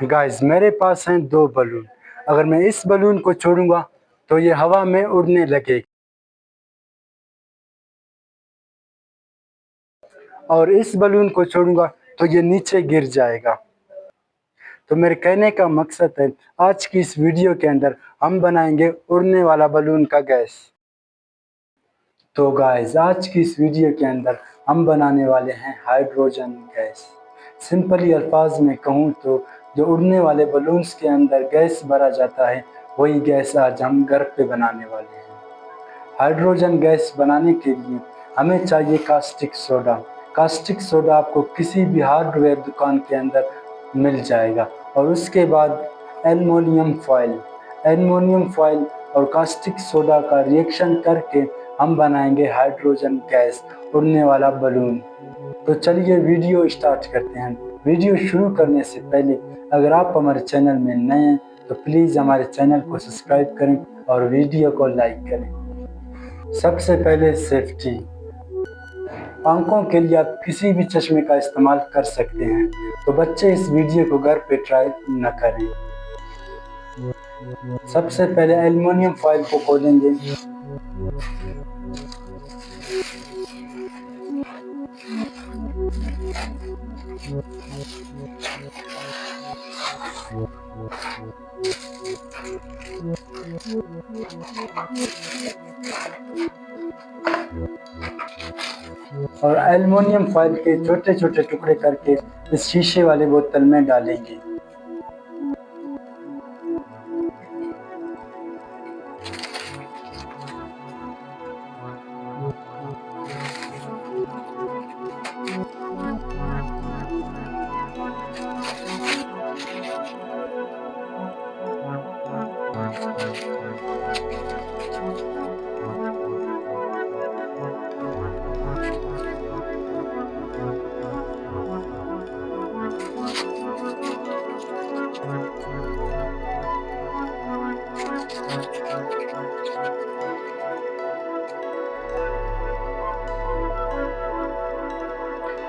Guys मेरे पास हैं दो बलून। अगर मैं इस बलून को छोड़ूंगा तो ये हवा में उड़ने लगेगी और इस बलून को छोड़ूंगा तो ये नीचे गिर जाएगा। तो मेरे कहने का मकसद है, आज की इस वीडियो के अंदर हम बनाएंगे उड़ने वाला बलून का गैस। तो गाइस आज की इस वीडियो के अंदर हम बनाने वाले हैं हाइड्रोजन गैस। सिंपली अल्फाज में कहूँ तो जो उड़ने वाले बलून्स के अंदर गैस भरा जाता है, वही गैस आज हम घर पे बनाने वाले हैं। हाइड्रोजन गैस बनाने के लिए हमें चाहिए कास्टिक सोडा। कास्टिक सोडा आपको किसी भी हार्डवेयर दुकान के अंदर मिल जाएगा। और उसके बाद एल्युमिनियम फॉयल और कास्टिक सोडा का रिएक्शन करके हम बनाएंगे हाइड्रोजन गैस, उड़ने वाला बलून। तो चलिए वीडियो स्टार्ट करते हैं। वीडियो शुरू करने से पहले अगर आप हमारे चैनल में नए हैं तो प्लीज़ हमारे चैनल को सब्सक्राइब करें और वीडियो को लाइक करें। सबसे पहले सेफ्टी। आंखों के लिए आप किसी भी चश्मे का इस्तेमाल कर सकते हैं, तो बच्चे इस वीडियो को घर पे ट्राई न करें। सबसे पहले एल्युमिनियम फॉयल को खोलेंगे। और एल्युमिनियम फॉयल के छोटे छोटे टुकड़े करके इस शीशे वाले बोतल में डालेंगे।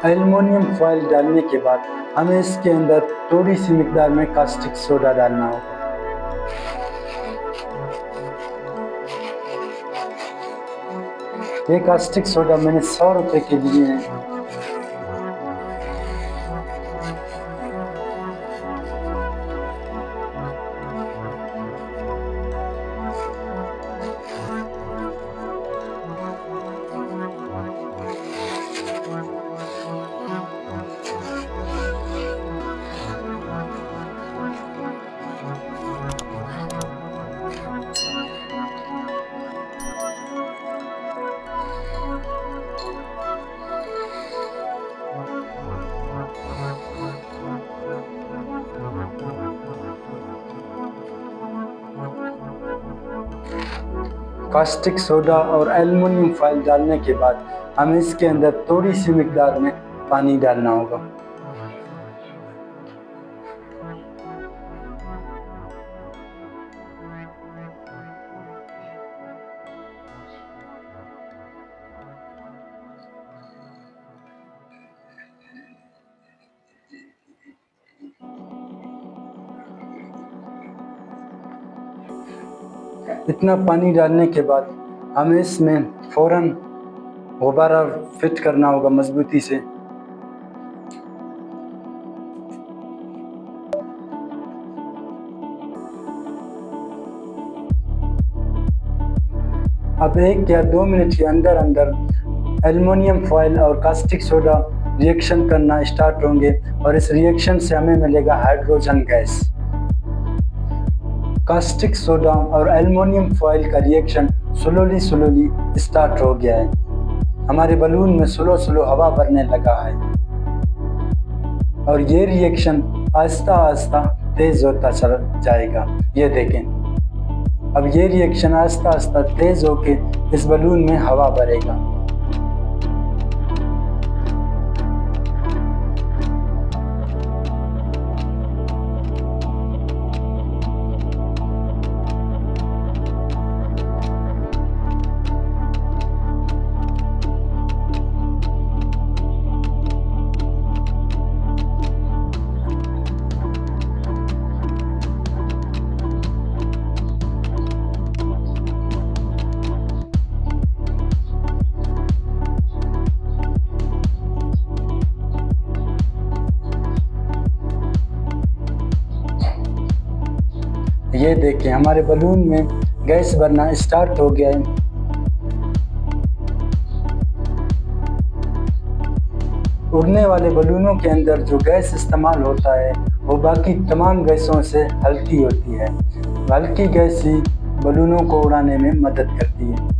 एल्युमिनियम फॉयल डालने के बाद हमें इसके अंदर थोड़ी सी मिकदार में कास्टिक सोडा डालना होगा। ये कास्टिक सोडा मैंने 100 रुपए के लिए है। कास्टिक सोडा और एल्युमिनियम फॉयल डालने के बाद हमें इसके अंदर थोड़ी सी मिकदार में पानी डालना होगा। इतना पानी डालने के बाद हमें इसमें फौरन गुब्बारा फिट करना होगा मजबूती से। अब 1 या 2 मिनट के अंदर अंदर एल्युमिनियम फॉयल और कास्टिक सोडा रिएक्शन करना स्टार्ट होंगे और इस रिएक्शन से हमें मिलेगा हाइड्रोजन गैस। कास्टिक सोडा और एल्युमिनियम फॉयल का रिएक्शन स्लोली स्टार्ट हो गया है। हमारे बलून में स्लो हवा भरने लगा है और ये रिएक्शन आहिस्ता आहिस्ता तेज होता चला जाएगा। ये देखें, अब ये रिएक्शन आहिस्ता आहिस्ता तेज होके इस बलून में हवा भरेगा। ये देखिए हमारे बलून में गैस बनना स्टार्ट हो गया है। उड़ने वाले बलूनों के अंदर जो गैस इस्तेमाल होता है वो बाकी तमाम गैसों से हल्की होती है। हल्की गैस ही बलूनों को उड़ाने में मदद करती है।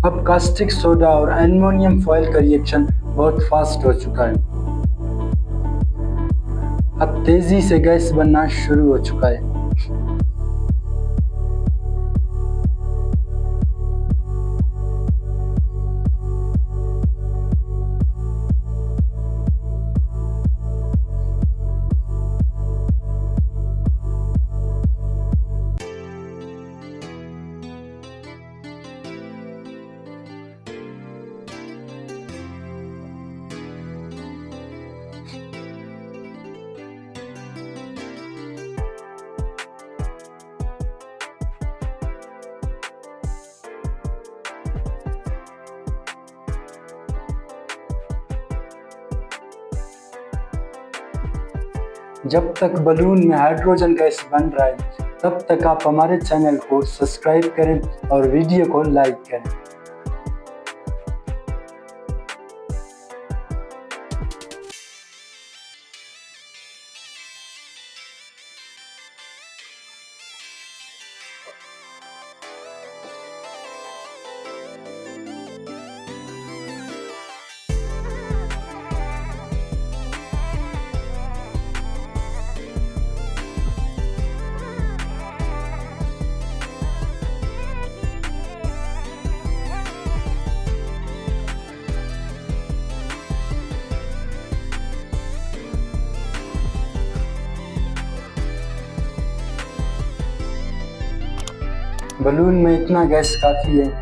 अब कास्टिक सोडा और एल्युमिनियम फॉयल का रिएक्शन बहुत फास्ट हो चुका है। अब तेजी से गैस बनना शुरू हो चुका है। जब तक बलून में हाइड्रोजन गैस बन रहा है तब तक आप हमारे चैनल को सब्सक्राइब करें और वीडियो को लाइक करें। बलून में इतना गैस काफ़ी है।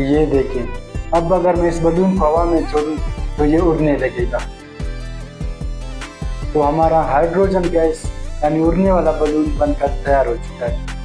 ये देखें, अब अगर मैं इस बलून को हवा में छोड़ूं तो ये उड़ने लगेगा। तो हमारा हाइड्रोजन गैस यानी उड़ने वाला बलून बनकर तैयार हो चुका है।